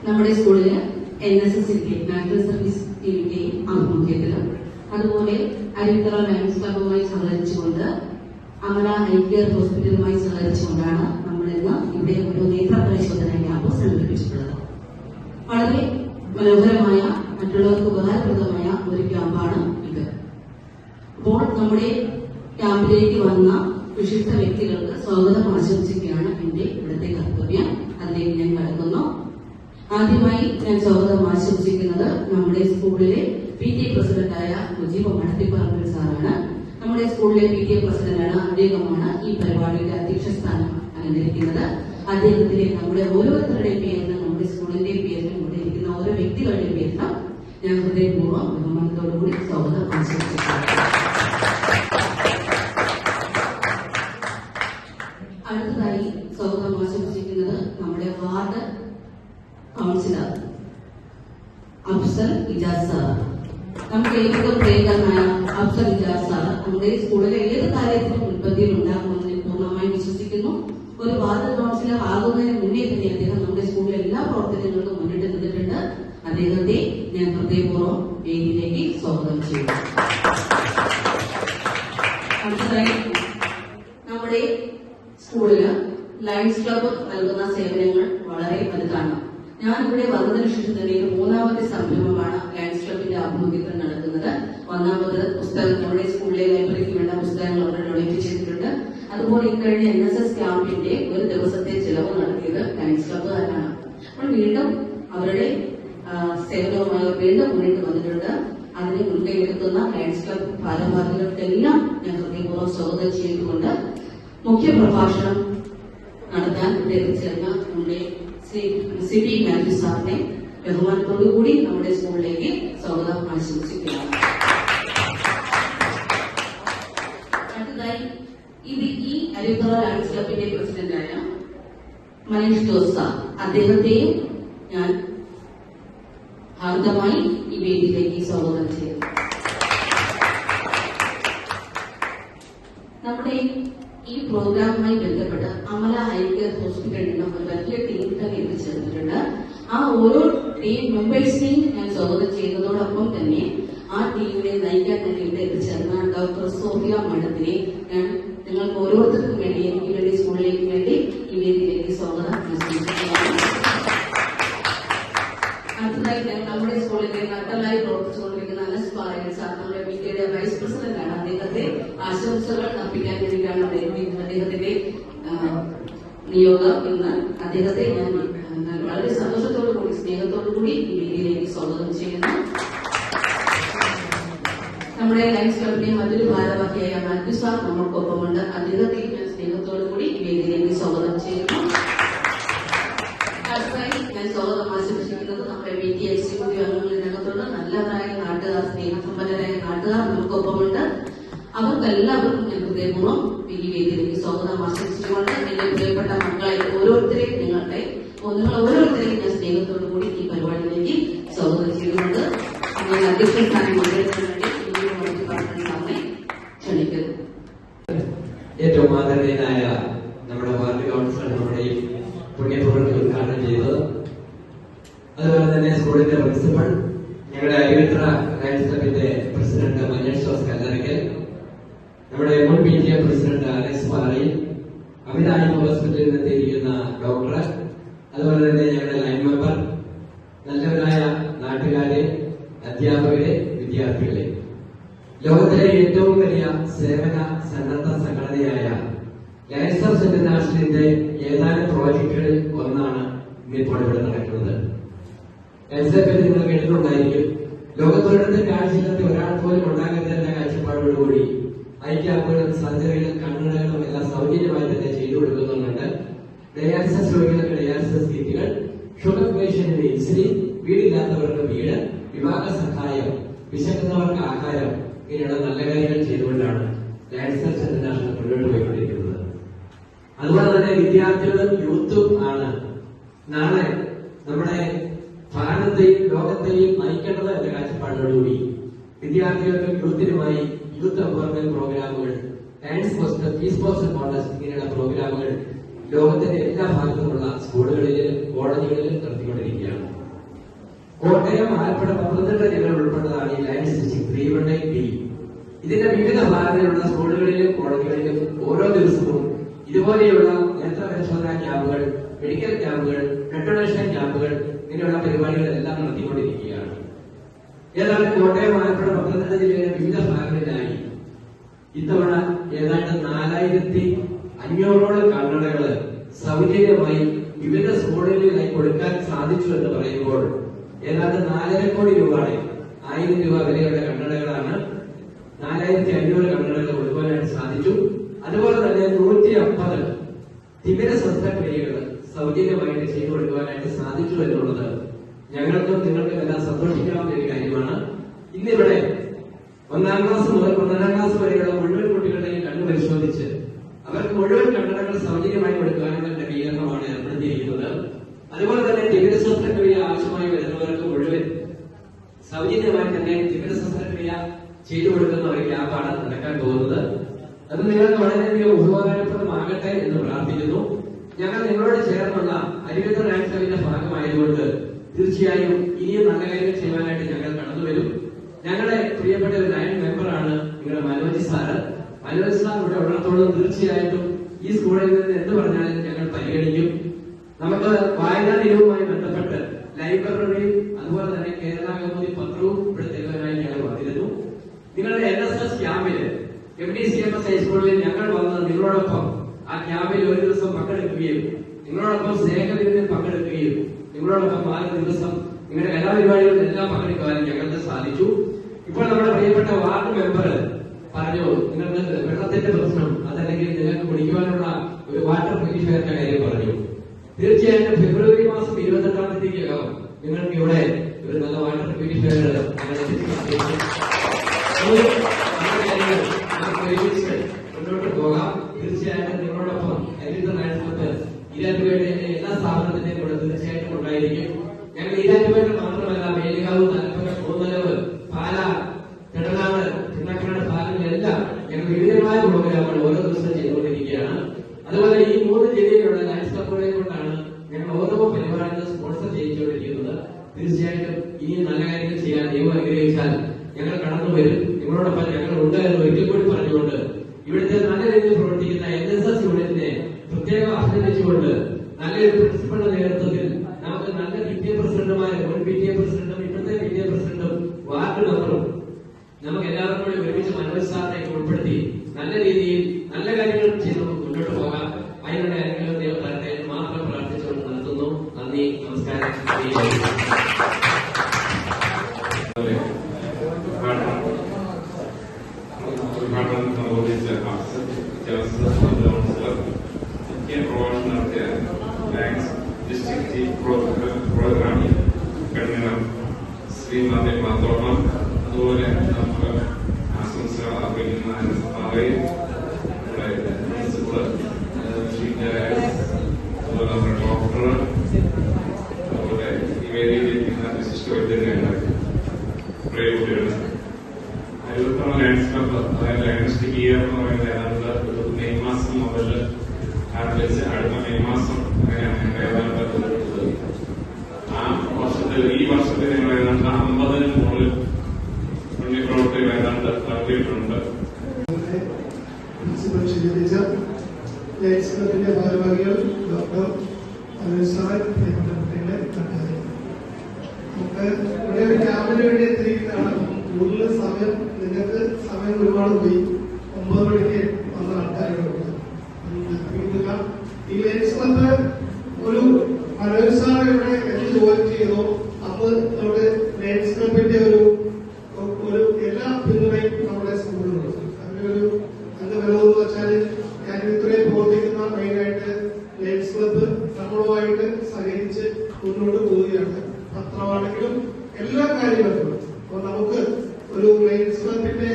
നമ്മുടെ സ്കൂളില് NSS national service ടീമിന്റെ ആഭിമുഖ്യത്തിലും അതുപോലെ അരുവിത്തറ ലയൺസ് ക്ലബുമായി സഹകരിച്ചുകൊണ്ട് അമല ഐ കെയർ ഹോസ്പിറ്റലുമായി സഹകരിച്ചുകൊണ്ടാണ് നമ്മൾ ഇന്ന് ഇവിടെ ഒരു നേത്ര പരിശോധന ക്യാമ്പ് സംഘടിപ്പിച്ചിട്ടുള്ളത്. വളരെ മനോഹരമായ മറ്റുള്ളവർക്ക് ഉപകാരപ്രദമായ ഒരു ക്യാമ്പാണ് ഇത്. അപ്പോൾ നമ്മുടെ ക്യാമ്പിലേക്ക് വന്ന വിശിഷ്ട വ്യക്തികൾക്ക് സ്വാഗതം ആശംസിക്കുകയാണ് എന്റെ ഇവിടുത്തെ കർത്തവ്യം. അതിലേക്ക് ഞാൻ കടക്കുന്നു. ആദ്യമായി ഞാൻ സ്വാഗതം ആശംസിക്കുന്നത് നമ്മുടെ സ്കൂളിലെ PTA പ്രസിഡന്റായ മുജീബ് മഠത്തിപ്പറമ്പിൽ സാറാണ്. നമ്മുടെ സ്കൂളിലെ PTA പ്രസിഡന്റാണ്, അദ്ദേഹമാണ് ഈ പരിപാടിയുടെ അധ്യക്ഷ സ്ഥാനം അലങ്കരിക്കുന്നത്. അദ്ദേഹത്തിലെ നമ്മുടെ ഓരോരുത്തരുടെയും പേരിലും നമ്മുടെ സ്കൂളിന്റെ പേരിലും ഇവിടെ ഇരിക്കുന്ന ഓരോ വ്യക്തികളുടെയും പേരിലും ഞാൻ ഹൃദയപൂർവ്വം ബഹുമാനത്തോടുകൂടി സ്വാഗതം ആശംസിക്കുന്നു. അടുത്തതായി സ്വാഗതം ആശംസിക്കുന്നത് നമ്മുടെ ward councillor Afsal Ijas sir. നമുക്ക് ഏറ്റവും പ്രിയങ്കരനായ അഫ്സൽ ഇജാസ് സാർ നമ്മുടെ സ്കൂളിലെ ഏത് കാര്യത്തിലും മുൻപന്തിയിൽ ഉണ്ടാകുമെന്ന് പൂർണ്ണമായി വിശ്വസിക്കുന്നു. ഒരു വാർഡ് കൗൺസിലർ ആകുന്നതിന് മുന്നേ തന്നെ അദ്ദേഹം നമ്മുടെ സ്കൂളിലെ എല്ലാ പ്രവർത്തനങ്ങൾക്കും മുന്നിട്ട് നിന്നിട്ടുണ്ട്. അദ്ദേഹത്തെ ഞാൻ ഹൃദയപൂർവ്വം വേദിയിലേക്ക് സ്വാഗതം ചെയ്യുന്നു. അടുത്തതായി നമ്മുടെ സ്കൂളില് ലയൺസ് ക്ലബ്ബ് നൽകുന്ന സേവനങ്ങൾ വളരെ വലുതാണ്. ഞാൻ ഇവിടെ വന്നതിന് ശേഷം തന്നെ ഇത് മൂന്നാമത്തെ സംരംഭമാണ് ലയൺസ് ക്ലബിന്റെ ആഭിമുഖ്യത്തിൽ നടക്കുന്നത്. ഒന്നാമത് പുസ്തകം നമ്മുടെ സ്കൂളിലെ ലൈബ്രറിക്ക് വേണ്ട പുസ്തകങ്ങൾ അവിടെ ഡൊണേറ്റ് ചെയ്തിട്ടുണ്ട്. അതുപോലെ ഇക്കഴിഞ്ഞ NSS ക്യാമ്പിന്റെ ഒരു ദിവസത്തെ ചെലവ് നടത്തിയത് ലയൺസ് ക്ലബ്ബ് തന്നെയാണ്. അപ്പോൾ വീണ്ടും അവരുടെ സേവനവുമായി വീണ്ടും മുന്നിട്ട് വന്നിട്ടുണ്ട്. അതിനെ മുൻകൈയെടുക്കുന്ന ലയൺസ് ക്ലബ് ഭാരവാഹികൾക്കെല്ലാം ഞാൻ ഹൃദയപൂർവ്വം സ്വാഗതം ചെയ്തുകൊണ്ട് മുഖ്യപ്രഭാഷണം നടത്താൻ ഇവിടെ എത്തിച്ചേർന്ന നമ്മുടെ സിറ്റി മാത്യു സാറിനെ ബഹുമാനത്തോടുകൂടി നമ്മുടെ സ്കൂളിലേക്ക് സ്വാഗതം ആശംസിക്കുകയാണ്. അടുത്തതായി ഈ അരുവിത്തറ ലയൺസ് ക്ലബിന്റെ പ്രസിഡന്റായ മനീഷ് ജോസ് സാർ, അദ്ദേഹത്തെയും ഞാൻ ഹാർദമായി ഈ വേദിയിലേക്ക് സ്വാഗതം ചെയ്യുന്നു. നമ്മുടെ ഈ പ്രോഗ്രാമുമായി ബന്ധപ്പെട്ട് അമല ഐ കെയർ ഹോസ്പിറ്റലിൽ നിന്ന് ഒരു വലിയ ടീം തന്നെ എത്തിച്ചേർന്നിട്ടുണ്ട്. ആ ഓരോ ടീം മെമ്പേഴ്സിനെയും ഞാൻ സ്വാഗതം ചെയ്യുന്നതോടൊപ്പം തന്നെ ആ ടീമിനെ നയിക്കാൻ തന്നെ ഇവിടെ എത്തിച്ചേർന്ന ഡോക്ടർ സോഫിയ മാഡത്തിനെ ഞാൻ നിങ്ങൾക്ക് ഓരോരുത്തർക്കും വേണ്ടി, എനിക്ക് വേണ്ടി, സ്കൂളിലേക്ക് വേണ്ടി ഈ വേദിയിലേക്ക് സ്വാഗതം ആശംസിക്കുകയാണ്. അടുത്തതായി നമ്മുടെ സ്കൂളിലെ നട്ടലായി പ്രവർത്തിച്ചുകൊണ്ടിരിക്കുന്ന അനസ് പാറയിൽ സാർ, നമ്മുടെ PTA വൈസ് പ്രസിഡന്റാണ്. അദ്ദേഹത്തെ ആശംസകൾ അർപ്പിക്കാൻ വേണ്ടിയിട്ടാണ് അദ്ദേഹത്തിന്റെ നിയോഗം. ഇന്ന് അദ്ദേഹത്തെ ഞാൻ വളരെ സന്തോഷത്തോടുകൂടി സ്നേഹത്തോടുകൂടി ഈ വേദിയിലേക്ക് സ്വാഗതം ചെയ്യുന്നു. നമ്മുടെ ലയൺസ് ക്ലബിന്റെ മറ്റൊരു ഭാരവാഹിയായ മാത്യു സാർ നമ്മൾക്കൊപ്പമുണ്ട്. അദ്ദേഹത്തെ ഞാൻ സ്നേഹത്തോടുകൂടി ഈ വേദിയിലേക്ക് സ്വാഗതം ചെയ്യുന്നു. അടുത്തതായി ഞാൻ സ്വാഗതം ആശംസിക്കുന്നത് നമ്മുടെ PTA എക്സിക്യൂട്ടീവ് അംഗങ്ങളിനകത്തുള്ള നല്ലവരായ നാട്ടുകാർ, സ്നേഹസമ്പന്നരായ നാട്ടുകാർ നമുക്കൊപ്പമുണ്ട്. അവർക്കെല്ലാവർക്കും ഞാൻ ഹൃദയപൂർവ്വം ഈ വേദിയിലേക്ക് സ്വാഗതം ആശംസിച്ചുകൊണ്ട് എന്റെ പ്രിയപ്പെട്ട മക്കളെ ഓരോരുത്തരെയും നിങ്ങൾ ഓരോരുത്തരെയും ഞാൻ സ്നേഹത്തോടു കൂടി ഈ പരിപാടിയിലേക്ക് സ്വാഗതം ചെയ്തുകൊണ്ട് അധ്യക്ഷ സ്ഥാനം പങ്കെടുക്കാൻ വേണ്ടി സാറിനെ ക്ഷണിക്കുന്നു. ഏറ്റവും ആദരണീയനായ നമ്മുടെ വാർഡ് കൗൺസിലർ നമ്മുടെ ഈ പുണ്യപ്രവൃത്തി ഉദ്ഘാടനം ചെയ്തത്, അതുപോലെ തന്നെ സ്കൂളിന്റെ പ്രിൻസിപ്പൽ, ഞങ്ങളുടെ അരുവിത്തറ ലയൺസ് ക്ലബിന്റെ പ്രസിഡന്റ് മനീഷ് ജോസ് കല്ലറയ്ക്കൽ, നമ്മുടെ മുൻ PTA പ്രസിഡന്റ് അനസ് പാറയിൽ, അമിതായി ഹോസ്പിറ്റലിൽ നിന്നെത്തിയിരിക്കുന്ന ഡോക്ടർ, അതുപോലെ തന്നെ ഞങ്ങളുടെ ലൈൻ മെമ്പർ, നല്ലവരായ നാട്ടുകാരെ, അധ്യാപകരെ, വിദ്യാർത്ഥികളെ, ലോകത്തിലെ ഏറ്റവും വലിയ സേവന സന്നദ്ധ സംഘടനയായ ലയൺസ് ഇന്റർനാഷണലിന്റെ ഏതാനും പ്രോജക്ടുകളിൽ ഒന്നാണ് ഇപ്പോൾ ഇവിടെ നടക്കുന്നത്. ലയൺസിനെ പറ്റി നിങ്ങൾ കേട്ടിട്ടുണ്ടായിരിക്കും. ലോകത്തൊരിടത്ത് കാഴ്ചയില്ലാത്ത ഒരാൾ പോലും ഉണ്ടാകരുതെന്ന കാഴ്ചപ്പാടോടുകൂടി ഐക്യാപ്പുകളും സർജറികളും കണ്ണടകളും എല്ലാം സൗജന്യമായി തന്നെ ചെയ്തു കൊടുക്കുന്നുണ്ട്. ഡയാലിസിസ് രോഗികൾക്ക് ഡയാലിസിസ് കിറ്റുകൾ, ഷുഗർ പേഷ്യന്റിന് ഇൻസുലിൻ, വീടില്ലാത്തവർക്ക് വീട്, വിവാഹ സഹായം, വിശക്കുന്നവർക്ക് ആഹാരം, ഇങ്ങനെയുള്ള നല്ല കാര്യങ്ങൾ ചെയ്തുകൊണ്ടാണ് ലയൺസ് ഇന്റർനാഷണൽ മുന്നോട്ട് പോയിക്കൊണ്ടിരിക്കുന്നത്. അതുപോലെ തന്നെ വിദ്യാർത്ഥികളും യൂത്തും ആണ് നാളെ നമ്മുടെ ഭാരതത്തെയും ലോകത്തെയും നയിക്കേണ്ടത് എന്ന കാഴ്ചപ്പാടോടുകൂടി വിദ്യാർത്ഥികൾക്കും യൂത്തിനുമായി യൂത്ത് എംപവർമെന്റ് പ്രോഗ്രാമുകൾ, ലയൺസ് പീസ് പോസ്റ്റർ കോൺടെസ്റ്റ്, ഇങ്ങനെയുള്ള പ്രോഗ്രാമുകൾ ലോകത്തിന്റെ എല്ലാ ഭാഗത്തുമുള്ള സ്കൂളുകളിലും കോളേജുകളിലും നടത്തിക്കൊണ്ടിരിക്കുകയാണ്. കോട്ടയം, ആലപ്പുഴ, പത്തനംതിട്ട ജില്ലകൾ ഉൾപ്പെട്ടതാണ് ഈ ലൈൻ സ്റ്റിച്ചിങ് 318B. ഇതിന്റെ വിവിധ ഭാഗങ്ങളിലുള്ള സ്കൂളുകളിലും കോളേജുകളിലും ഓരോ ദിവസവും ഇതുപോലെയുള്ള നേത്ര പരിശോധനാ ക്യാമ്പുകൾ, മെഡിക്കൽ ക്യാമ്പുകൾ, ബ്ലഡ് ഡൊണേഷൻ ക്യാമ്പുകൾ ഇങ്ങനെയുള്ള പരിപാടികളെല്ലാം നടത്തിക്കൊണ്ടിരിക്കുകയാണ്. ഏതാണ്ട് കോട്ടയം, ആലപ്പുഴ, പത്തനംതിട്ട ജില്ലയിലെ വിവിധ ഭാഗങ്ങളിലായി ഇത്തവണ ഏതാണ്ട് 4500 കണ്ണടകള് സൗജന്യമായി വിവിധ സ്കൂളുകളിലായി കൊടുക്കാൻ സാധിച്ചു എന്ന് പറയുമ്പോൾ ഏതാണ്ട് 4.5 കോടി രൂപയാണ്, 1000 രൂപ വിലയുള്ള കണ്ണടകളാണ് 4500 കണ്ണടകൾ കൊടുക്കുവാനായിട്ട് സാധിച്ചു. അതുപോലെ തന്നെ 150 തിമിര ശസ്ത്രക്രിയകൾ സൗജന്യമായിട്ട് ചെയ്തു കൊടുക്കുവാനായിട്ട് സാധിച്ചു എന്നുള്ളത് ഞങ്ങൾക്കും നിങ്ങൾക്കും എല്ലാം സന്തോഷിക്കാവുന്ന ഒരു കാര്യമാണ്. ഇന്നിവിടെ 1ാം ക്ലാസ് മുതൽ 12ാം ക്ലാസ് വരെയുള്ള മുഴുവൻ കുട്ടികളുടെയും കണ്ണ് പരിശോധിച്ച് അവർക്ക് മുഴുവൻ കണ്ണടകൾ സൗജന്യമായി കൊടുക്കാനുള്ള ക്രമീകരണമാണ് ഏർപ്പെടുത്തിയിരിക്കുന്നത്. അതുപോലെ തന്നെ തിമിര ശസ്ത്രക്രിയ ആവശ്യമായി വരുന്നവർക്ക് മുഴുവൻ സൗജന്യമായി തന്നെ തിമിര ശസ്ത്രക്രിയ ചെയ്തു കൊടുക്കുന്ന ഒരു ക്യാമ്പാണ് നടക്കാൻ പോകുന്നത്. അത് നിങ്ങൾക്ക് വളരെയധികം ഉപകാരപ്രദമാകട്ടെ എന്ന് പ്രാർത്ഥിക്കുന്നു. ഞങ്ങൾ നിങ്ങളോട് ചേർന്നുള്ള അരിവിത ലയൺസ് ക്ലബിന്റെ ഭാഗമായതുകൊണ്ട് തീർച്ചയായും ഇനിയും നല്ല കാര്യങ്ങൾ ചെയ്യുവാനായിട്ട് ഞങ്ങൾ കടന്നുവരും. ഞങ്ങളുടെ പ്രിയപ്പെട്ട ഒരു ലയൺ മെമ്പറാണ് നിങ്ങളുടെ മനോജ് സാറ്. മനോജ് സാർ ഇവിടെ ഉള്ളത്തോളം തീർച്ചയായിട്ടും ഈ സ്കൂളിൽ നിന്ന് എന്ത് പറഞ്ഞാലും ഞങ്ങൾ പരിഗണിക്കും. നമുക്ക് വായനാ ദിനവുമായി ബന്ധപ്പെട്ട് ലൈബ്രറിയും അതുപോലെ തന്നെ കേരള കൗമുദി പത്രവും ഇവിടെ തരുവാനായി ഞങ്ങൾ വന്നിരുന്നു. നിങ്ങളുടെ NSS ക്യാമ്പില് MDCMS ഹൈസ്കൂളിൽ ഞങ്ങൾ വന്ന് നിങ്ങളോടൊപ്പം ആ ക്യാമ്പിൽ ഒരു ദിവസം പങ്കെടുക്കുകയും നിങ്ങളോടൊപ്പം സ്നേഹദിനത്തിൽ പങ്കെടുക്കുകയും നിങ്ങളോടൊപ്പം 4 ദിവസം നിങ്ങളുടെ കലാപരിപാടികളിലെല്ലാം പങ്കെടുക്കുവാനും ഞങ്ങൾക്ക് സാധിച്ചു. ഇപ്പോൾ നമ്മുടെ പ്രിയപ്പെട്ട വാർഡ് മെമ്പർ പറഞ്ഞു നിങ്ങൾക്ക് വെള്ളത്തിന്റെ പ്രശ്നം, അതല്ലെങ്കിൽ നിങ്ങൾക്ക് കുടിക്കുവാനുള്ള ഒരു വാട്ടർ പ്യൂരിഫയറിന്റെ കാര്യം പറഞ്ഞു. തീർച്ചയായിട്ടും ഫെബ്രുവരി മാസം 28-ാം തീയതിക്കകം നിങ്ങൾക്ക് ഇവിടെ ഒരു നല്ല വാട്ടർ പ്യൂരിഫയർ മുന്നോട്ട് പോകാം. തീർച്ചയായിട്ടും നിങ്ങളോടൊപ്പം ഈരാറ്റുപേട്ട എല്ലാ സ്ഥാപനത്തിന്റെയും കൂടെ തീർച്ചയായിട്ടും ഉണ്ടായിരിക്കും. ഞങ്ങൾ ഈരാറ്റുപേട്ട മാത്രമല്ല, മേലുകാവ്, തലപ്പുഴ, കൂന്നലവ്, പാല, തിടനാട്, ചിന്നക്കനാട് ഭാഗങ്ങളിലെല്ലാം ഞങ്ങൾ വിവിധമായ പ്രോഗ്രാമുകൾ ഓരോ ദിവസം ചെയ്തുകൊണ്ടിരിക്കുകയാണ്. അതുപോലെ ഈ 3 ജില്ലയിലുള്ള ലയൺസ് ക്ലബുകളെ കൊണ്ടാണ് ഞങ്ങൾ ഓരോ പരിപാടികളും സ്പോൺസർ ചെയ്തുകൊണ്ടിരിക്കുന്നത്. തീർച്ചയായിട്ടും ഇനിയും നല്ല കാര്യങ്ങൾ ചെയ്യാൻ ദൈവം അനുഗ്രഹിച്ചാൽ ഞങ്ങൾ കടന്നു വരും. നിങ്ങളോടൊപ്പം ഞങ്ങൾ ഉണ്ട് എന്ന് ഒരിക്കൽ കൂടി പറഞ്ഞുകൊണ്ട് ഇവിടുത്തെ നല്ല രീതിയിൽ പ്രവർത്തിക്കുന്ന NSS യൂണിറ്റിനെ പ്രത്യേകം അഭിനന്ദിച്ചുകൊണ്ട് നല്ലൊരു പ്രിൻസിപ്പളുടെ നേതൃത്വത്തിൽ നമുക്ക് നല്ല PTA പ്രസിഡന്റുമാരും മുൻ PTA പ്രസിഡന്റും ഇപ്പോഴത്തെ PTA പ്രസിഡന്റും വാർഡ് മെമ്പറും നമുക്ക് എല്ലാവർക്കും കൂടി ഒരുമിച്ച് മനോജ് സാറിനെ ഉൾപ്പെടുത്തി നല്ല രീതിയിൽ നല്ല കാര്യങ്ങൾ ചെയ്ത് നമുക്ക് മുന്നോട്ട് പോകാം. അതിനുള്ള അനുഗ്രഹം ദൈവം തരട്ടെ എന്ന് മാത്രം പ്രാർത്ഥിച്ചുകൊണ്ട് നടത്തുന്നു. നന്ദി, നമസ്കാരം. പ്രോഗ്രാം ശ്രീമതി മാത്തോമ, അതുപോലെ നമുക്ക് ആശംസ അറിയിക്കുന്ന പ്രിൻസിപ്പൾ, അതുപോലെ നമ്മുടെ ഡോക്ടർ, അതുപോലെ ഈ വേദിയിലിരിക്കുന്ന വിശിഷ്ട വൈദ്യരുടെ പ്രിയ കുട്ടികൾ, 71 ലയൺസ് ക്ലബ്, അതായത് ലയൺസ് ഇയർ എന്ന് പറയുന്നത് ഏതാണ്ട് മെയ് മാസം മുതൽ ആരംഭിച്ച് അടുത്ത മെയ് മാസം അങ്ങനെയാണ് ഞങ്ങൾ ഏതാണ്ട് ആ വർഷത്തിൽ ഈ വർഷത്തിൽ ഞങ്ങൾ ഏതാണ്ട് 50-ന് മുകളിൽ പുണ്യപ്രവർത്തികൾ ഏതാണ്ട് നടത്തിയിട്ടുണ്ട്. പ്രിൻസിപ്പൽ ടീച്ചർ, ലയൺസ് ക്ലബിന്റെ ഭാരവാഹികൾ, ഡോക്ടർ സാർ, നമുക്ക് ഇവിടെ ഒരു ക്യാമ്പിന് വേണ്ടി എത്തിയിരിക്കുന്നതാണ്. കൂടുതൽ സമയം നിങ്ങൾക്ക് സമയം ഒരുപാട് പോയി. 9 മണിക്ക് വന്ന ആൾക്കാരുണ്ട്. ഈ ലയൺസ് ക്ലബ് ഒരു മനോജ് സാർ ഇവിടെ എന്ത് ജോലി ചെയ്തോ അന്ന് നമ്മുടെ ലയൺസ് ക്ലബിന്റെ ഒരു എല്ലാ പിന്തുണയും നമ്മുടെ സ്കൂളിലുണ്ട്. അതിന്റെ ഒരു അംഗബലമെന്ന് വെച്ചാൽ ഞാൻ ഇത്രയും പ്രവർത്തിക്കുന്ന മെയിനായിട്ട് ലയൺസ് ക്ലബ് നമ്മളുമായിട്ട് സഹകരിച്ച് മുന്നോട്ട് പോവുകയാണ്. പത്രമാണെങ്കിലും എല്ലാ കാര്യങ്ങൾക്കും. അപ്പൊ നമുക്ക് ഒരു ലയൺസ് ക്ലബിന്റെ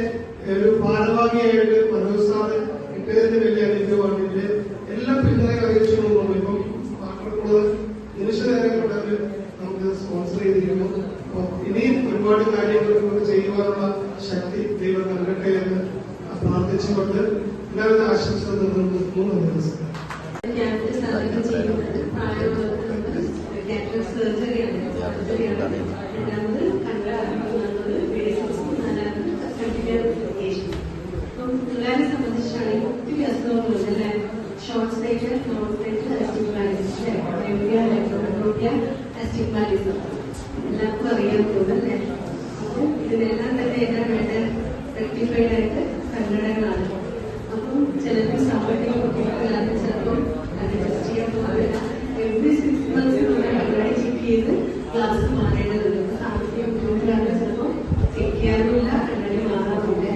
ഒരു ഭാരവാഹിയായിട്ട് മനോജ് സാറ് ഇട്ടതിന്റെ വലിയ അനുഗ്രഹമാണ്. ഇതിന്റെ എല്ലാ പിന്തുണയും അറിയിച്ചുകൊണ്ടുള്ളൂ. ഇപ്പം പാത്രക്കുള്ളത് നിമിഷ നേരം കൊണ്ട് നമുക്ക് സ്പോൺസർ ചെയ്തിരിക്കുന്നു. അപ്പൊ ഇനിയും ഒരുപാട് കാര്യങ്ങൾ നമുക്ക് ചെയ്യുവാനുള്ള ശക്തി ദൈവം നൽകട്ടെ എന്ന് പ്രാർത്ഥിച്ചുകൊണ്ട് എല്ലാവരും ആശംസ നൽകുന്നു. നമസ്കാരം. സർജറിയാണ്. രണ്ടാമത് കണ്ണട, മൂന്നാമത് ബേസിക്സ്, നാലാമത് സർട്ടിഫിക്കറ്റ് വെരിഫിക്കേഷൻ. അപ്പം പിള്ളേരെ സംബന്ധിച്ചാണെങ്കിൽ ഒത്തിരി അസുഖങ്ങളുണ്ട് അല്ലെ. Short stage, long stage, astigmatism, astigmatism എല്ലാവർക്കും അറിയാൻ തോന്നുന്നല്ലേ. അപ്പം ഇതിനെല്ലാം തന്നെ എന്താ വേണ്ടത്? റെക്ടിഫൈഡ് ആയിട്ട് കണ്ണടകളാണ്. അപ്പം ചിലപ്പോൾ സാമ്പത്തിക ബുദ്ധിമുട്ടില്ലാതെ ചിലപ്പോൾ അഡ്ജസ്റ്റ് ചെയ്യാൻ പാടില്ല. എവറി 6 months കണ്ണാടി ചെക്ക് ചെയ്ത് ഗ്ലാസ് മാറേണ്ടതുണ്ട്. സാമ്പത്തിക ബുദ്ധിമുട്ടില്ലാതെ ചിലപ്പോൾ ചെക്ക് ചെയ്യാറില്ല, കണ്ണാടി മാറാറുണ്ട്.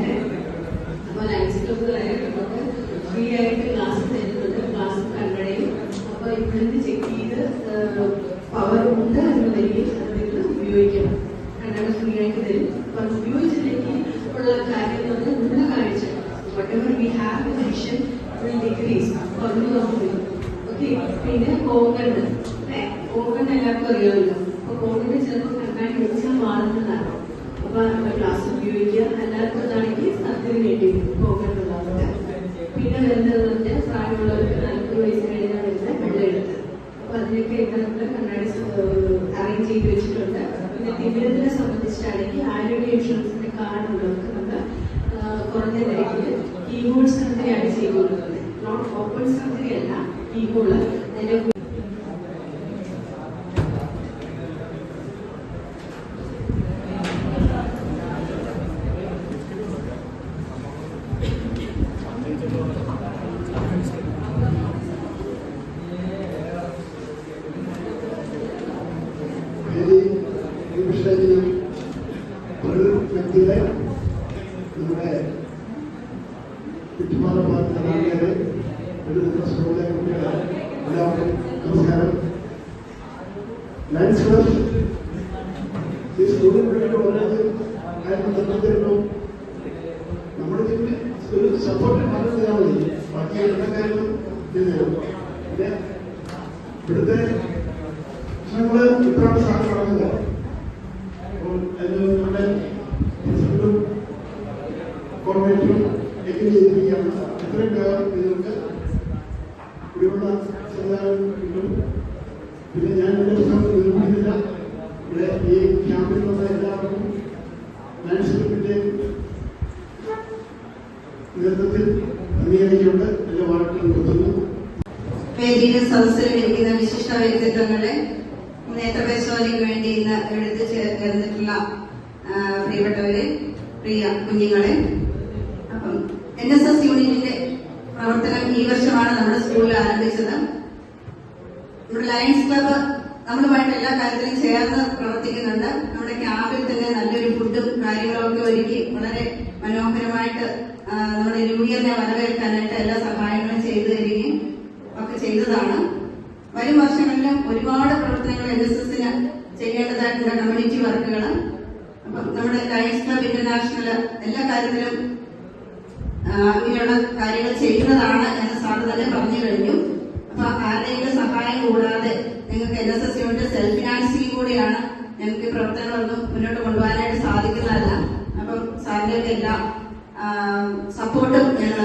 അപ്പൊ ലയൺസ് ക്ലബ്ബുകളായിട്ട് നമുക്ക് ഫ്രീ ആയിട്ട് ഗ്ലാസ് തരുന്നത്, ഗ്ലാസ് കണ്ണടയും. അപ്പൊ ഇവിടുന്ന് ചെക്ക് ചെയ്ത് പവർ ഉണ്ട് എന്ന് വരികയും അത് നിങ്ങൾ ഉപയോഗിക്കണം. കണ്ണട ഫ്രീ ആയിട്ട് തരും. അപ്പൊ അത് ഉപയോഗിച്ചില്ലെങ്കിൽ ഉള്ള കാര്യം എന്ന് പറഞ്ഞാൽ ഉള്ള കാഴ്ച whatever we have in vision will decrease. Okay. പിന്നെ കോങ്കണ്, കോങ്കൺ എല്ലാവർക്കും അറിയാമല്ലോ. അപ്പൊ കോങ്കണ് ചിലപ്പോൾ കണ്ണാടി വെച്ചാൽ മാറുന്നതാണ്. അപ്പൊ ഗ്ലാസ് ഉപയോഗിക്കുക. അല്ലാത്തതാണെങ്കിൽ സർജറി വേണ്ടി വരും കോങ്കണ്ണുള്ളവർക്ക്. പിന്നെ വരുന്നത് പറഞ്ഞാൽ പ്രായമുള്ളവർക്ക് 40 വയസ്സ് കഴിഞ്ഞാൽ വരുന്ന വെള്ളയെടുത്ത്. അപ്പൊ അതിനൊക്കെ ഇവിടെ കണ്ണാടി അറേഞ്ച് ചെയ്ത് വെച്ചിട്ടുണ്ട്. പിന്നെ തിമിരത്തിനെ സംബന്ധിച്ചാണെങ്കിൽ ആരോഗ്യ ഇൻഷുറൻസിന്റെ കാർഡ് ഉള്ളവർക്ക് നമ്മൾ കുറഞ്ഞ നിരക്കിൽ കീബോർഡ് സർജറിയാണ് ചെയ്തു കൊടുക്കുന്നത്. നോട്ട് ഓപ്പൺ സർജറി അല്ല, കീബോർഡ്. അതിന്റെ വ്യക്തികളെ നമ്മുടെ ചുറ്റുപാടുമാരെ ഒരു സ്കൂളിലെ കുട്ടികളെ എല്ലാവർക്കും നമസ്കാരം. ലയൺസ് ക്ലബ് ഈ സ്കൂളിൽ വേണ്ടിയിട്ട് വന്നത് നിർബന്ധിച്ചിരുന്നു. നമ്മുടെ ഒരു സപ്പോർട്ട് പറഞ്ഞാൽ മതി, ബാക്കി എല്ലാ കാര്യങ്ങളും ചെയ്തു. പിന്നെ ഇവിടുത്തെ പ്രശ്നങ്ങൾ ഇപ്പോഴാണ് സാധനം നടക്കുന്നത്. അപ്പോൾ അതിന് നമ്മുടെ പ്രിൻസിപ്പലും കോർഡിനേറ്ററും എങ്കിലും ചെയ്തിരിക്കുകയാണ്. എത്രയും വേഗം നിങ്ങൾക്ക് കുടിവെള്ള സംവിധാനം കിട്ടും. പിന്നെ ഞാൻ എൻ്റെ പുസ്തകം നിർമ്മിക്കുന്നില്ല. ഇവിടെ ഈ ക്യാമ്പിൽ വന്ന എല്ലാവർക്കും ലയൺസ് ക്ലബിൻ്റെ നേതൃത്വത്തിൽ അംഗീകരിച്ചുകൊണ്ട് എൻ്റെ വാർത്തകൾ കൊടുക്കുന്നു. വേദിയുടെ സദസ്സിൽ ഇരിക്കുന്ന വിശിഷ്ട വ്യക്തിത്വങ്ങളെ, നേത്രപരിശോധനയ്ക്ക് വേണ്ടി ഇന്ന് എടുത്തു ചേർന്നിട്ടുള്ള പ്രിയപ്പെട്ടവരെ, പ്രിയ കുഞ്ഞുങ്ങളെ, അപ്പം NSS യൂണിറ്റിന്റെ പ്രവർത്തനം ഈ വർഷമാണ് നമ്മുടെ സ്കൂളിൽ ആരംഭിച്ചത്. നമ്മുടെ ലയൺസ് ക്ലബ്ബ് നമ്മളുമായിട്ട് എല്ലാ കാര്യത്തിലും ചേർന്ന് പ്രവർത്തിക്കുന്നുണ്ട്. നമ്മുടെ ക്യാമ്പിൽ തന്നെ നല്ലൊരു ഫുഡും കാര്യങ്ങളൊക്കെ ഒരുക്കി വളരെ മനോഹരമായിട്ട് നമ്മുടെ ന്യൂ ഇയറിനെ വരവേൽക്കാനായിട്ട് എല്ലാ സഹായങ്ങളും ചെയ്തു തരികയും ഒക്കെ ചെയ്തതാണ്. വരും വർഷങ്ങളിലും ഒരുപാട് പ്രവർത്തനങ്ങൾ NSSന് ചെയ്യേണ്ടതായിട്ടുള്ള കമ്മ്യൂണിറ്റി വർക്കുകൾ. അപ്പം നമ്മുടെ ലയൺസ് ക്ലബ് ഇന്റർനാഷണൽ എല്ലാ കാര്യത്തിലും ഇങ്ങനെയുള്ള കാര്യങ്ങൾ ചെയ്യുന്നതാണ് എന്ന് സാറ് തന്നെ പറഞ്ഞു കഴിഞ്ഞു. അപ്പൊ ആരുടെയെങ്കിലും സഹായം കൂടാതെ നിങ്ങൾക്ക് NSS യൂണിറ്റ് സെൽഫ് ഫിനാൻസിംഗ് കൂടിയാണ്. ഞങ്ങൾക്ക് പ്രവർത്തനങ്ങളൊന്നും മുന്നോട്ട് കൊണ്ടുപോകാനായിട്ട് സാധിക്കുന്നതല്ല. അപ്പം സാറിന്റെ എല്ലാ സപ്പോർട്ടും ഞങ്ങൾ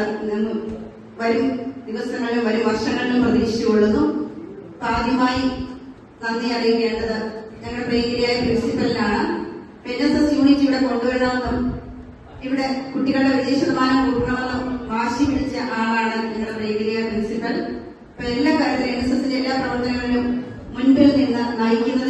വരും ദിവസങ്ങളിലും വരും വർഷങ്ങളിലും പ്രതീക്ഷിച്ചുകൊള്ളുന്നു. ആദ്യമായി നന്ദി അറിയിക്കേണ്ടത് ഞങ്ങളുടെ പ്രിയങ്കരിയായ പ്രിൻസിപ്പലിനാണ്. NSS യൂണിറ്റ് ഇവിടെ കൊണ്ടുവരണമെന്നും ഇവിടെ കുട്ടികളുടെ വിജയ ശതമാനം കൂട്ടണമെന്നും വാശി പിടിച്ച ആളാണ് ഞങ്ങളുടെ പ്രിയങ്കരിയായ പ്രിൻസിപ്പൽ. അപ്പൊ എല്ലാ കാര്യത്തിലും NSSന്റെ എല്ലാ പ്രവർത്തനങ്ങളിലും മുൻപിൽ നിന്ന് നയിക്കുന്നത്